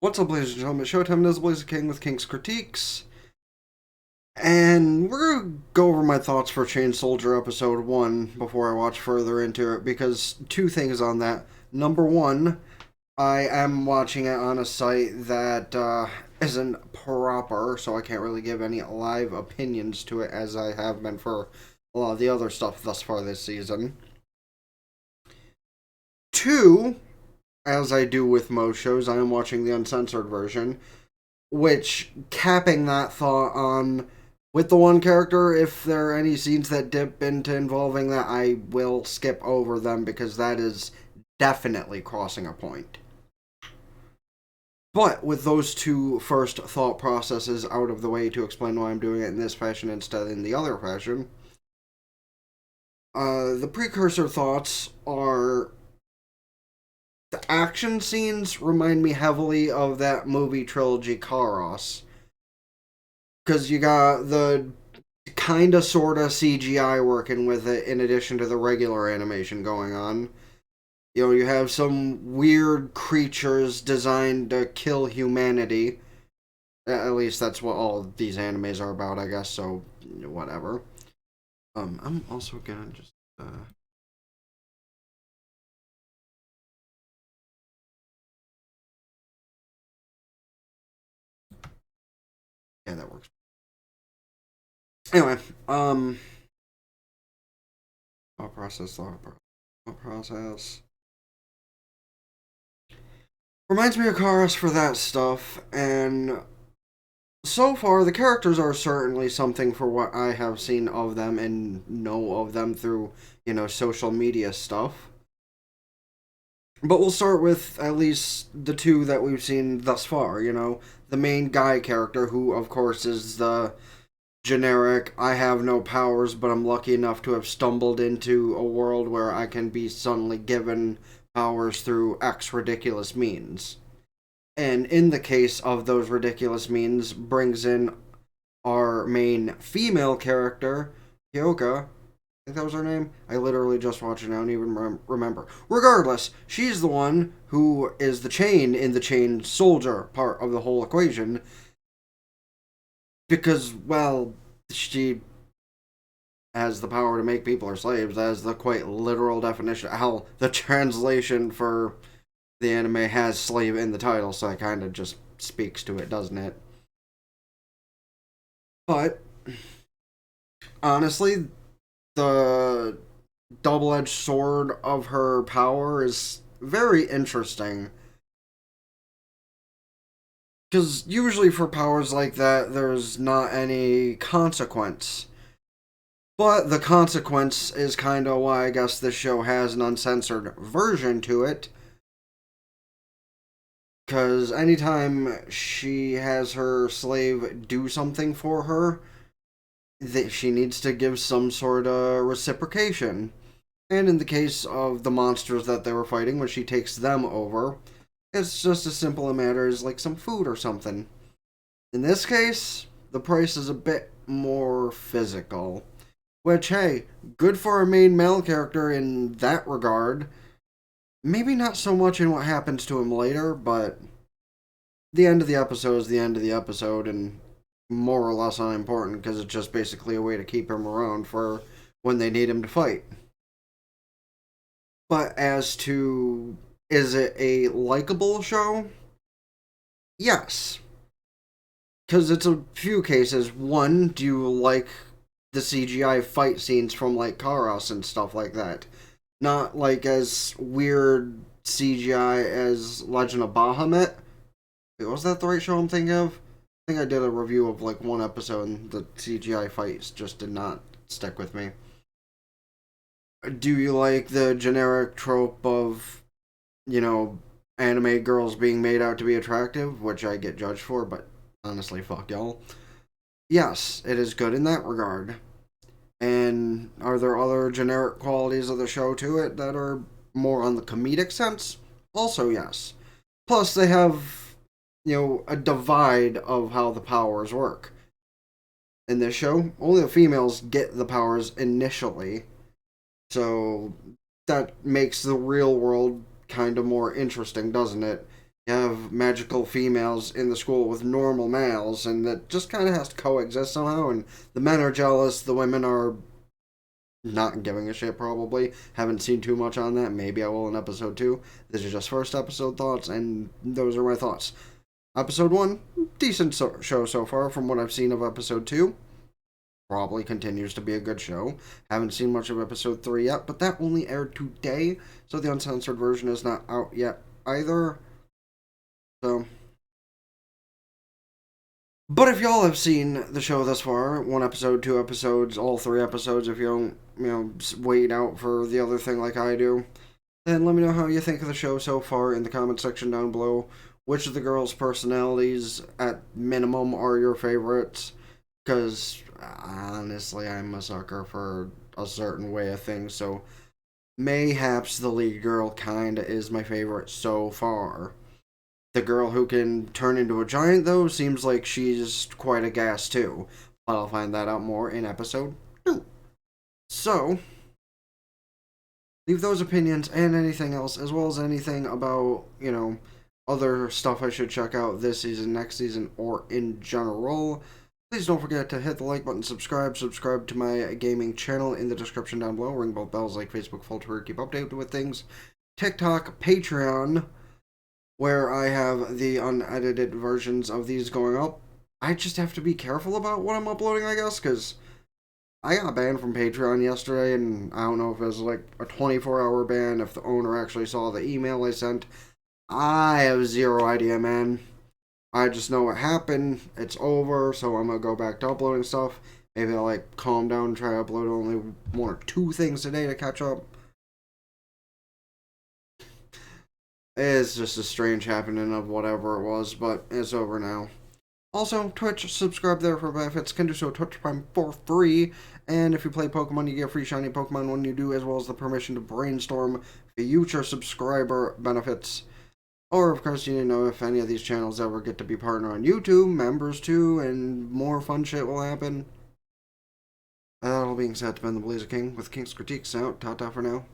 What's up, ladies and gentlemen? Showtime is Blaze King with King's Critiques. And we're going to go over my thoughts for Chain Soldier Episode 1 before I watch further into it, because two things on that. Number one, I am watching it on a site that isn't proper, so I can't really give any live opinions to it as I have been for a lot of the other stuff thus far this season. Two, as I do with most shows, I am watching the uncensored version, which capping that thought on with the one character, if there are any scenes that dip into involving that, I will skip over them because that is definitely crossing a point. But with those two first thought processes out of the way to explain why I'm doing it in this fashion instead of in the other fashion, the precursor thoughts are the action scenes remind me heavily of that movie trilogy Karos. Because you got the kinda sorta CGI working with it in addition to the regular animation going on. You know, you have some weird creatures designed to kill humanity. At least that's what all of these animes are about, I guess, so whatever. I'm also gonna just yeah, that works. Anyway, thought process. Reminds me of Karas for that stuff, and so far the characters are certainly something for what I have seen of them and know of them through, social media stuff. But we'll start with at least the two that we've seen thus far, the main guy character, who, of course, is the generic, I have no powers, but I'm lucky enough to have stumbled into a world where I can be suddenly given powers through X ridiculous means. And in the case of those ridiculous means, brings in our main female character, Hyoka. I think that was her name. I literally just watched it. I don't even remember. Regardless, she's the one who is the chain in the chain soldier part of the whole equation. Because, well, she has the power to make people her slaves. That is the quite literal definition. Hell, the translation for the anime has slave in the title, so it kind of just speaks to it, doesn't it? But honestly, the double edged sword of her power is very interesting. Because usually for powers like that, there's not any consequence. But the consequence is kind of why I guess this show has an uncensored version to it. Because anytime she has her slave do something for her, that she needs to give some sort of reciprocation. And in the case of the monsters that they were fighting, when she takes them over, it's just as simple a matter as like some food or something. In this case, the price is a bit more physical. Which, hey, good for a main male character in that regard. Maybe not so much in what happens to him later, but the end of the episode is the end of the episode, and more or less unimportant because it's just basically a way to keep him around for when they need him to fight. But as to is it a likable show? Yes. Because it's a few cases. One, do you like the CGI fight scenes from like Karos and stuff like that? Not like as weird CGI as Legend of Bahamut. Wait, was that the right show I'm thinking of? I think I did a review of like one episode and the CGI fights just did not stick with me. Do you like the generic trope of, you know, anime girls being made out to be attractive, which I get judged for, but honestly, fuck y'all. Yes, it is good in that regard. And are there other generic qualities of the show to it that are more on the comedic sense? Also, yes. Plus, they have, a divide of how the powers work. In this show, only the females get the powers initially. So that makes the real world kind of more interesting, doesn't it? You have magical females in the school with normal males, and that just kind of has to coexist somehow. And the men are jealous, the women are not giving a shit, probably. Haven't seen too much on that. Maybe I will in episode 2. This is just first episode thoughts, and those are my thoughts. Episode 1, decent show so far from what I've seen of episode 2. Probably continues to be a good show. Haven't seen much of episode 3 yet, but that only aired today, so the uncensored version is not out yet either. So, but if y'all have seen the show thus far, 1 episode, 2 episodes, all 3 episodes, if you don't, wait out for the other thing like I do, then let me know how you think of the show so far in the comment section down below. Which of the girls' personalities, at minimum, are your favorites? Because, honestly, I'm a sucker for a certain way of things, so mayhaps the lead girl kinda is my favorite so far. The girl who can turn into a giant, though, seems like she's quite a gas, too. But I'll find that out more in episode 2. So, leave those opinions and anything else, as well as anything about, other stuff I should check out this season, next season, or in general. Please don't forget to hit the like button, subscribe to my gaming channel in the description down below. Ring both bells like Facebook, Twitter, keep updated with things. TikTok, Patreon, where I have the unedited versions of these going up. I just have to be careful about what I'm uploading, I guess, because I got banned from Patreon yesterday, and I don't know if it was like a 24-hour ban, if the owner actually saw the email I sent. I have zero idea, man. I just know what happened. It's over, so I'm gonna go back to uploading stuff. Maybe I'll calm down and try to upload only 1 or 2 things today to catch up. It's just a strange happening of whatever it was, but it's over now. Also, Twitch, subscribe there for benefits. Can do so Twitch Prime for free. And if you play Pokemon, you get free shiny Pokemon when you do, as well as the permission to brainstorm future subscriber benefits. Or, of course, you need to know if any of these channels ever get to be partner on YouTube, members too, and more fun shit will happen. That all being said, it's been the Blazer King with King's Critiques out. Ta-ta for now.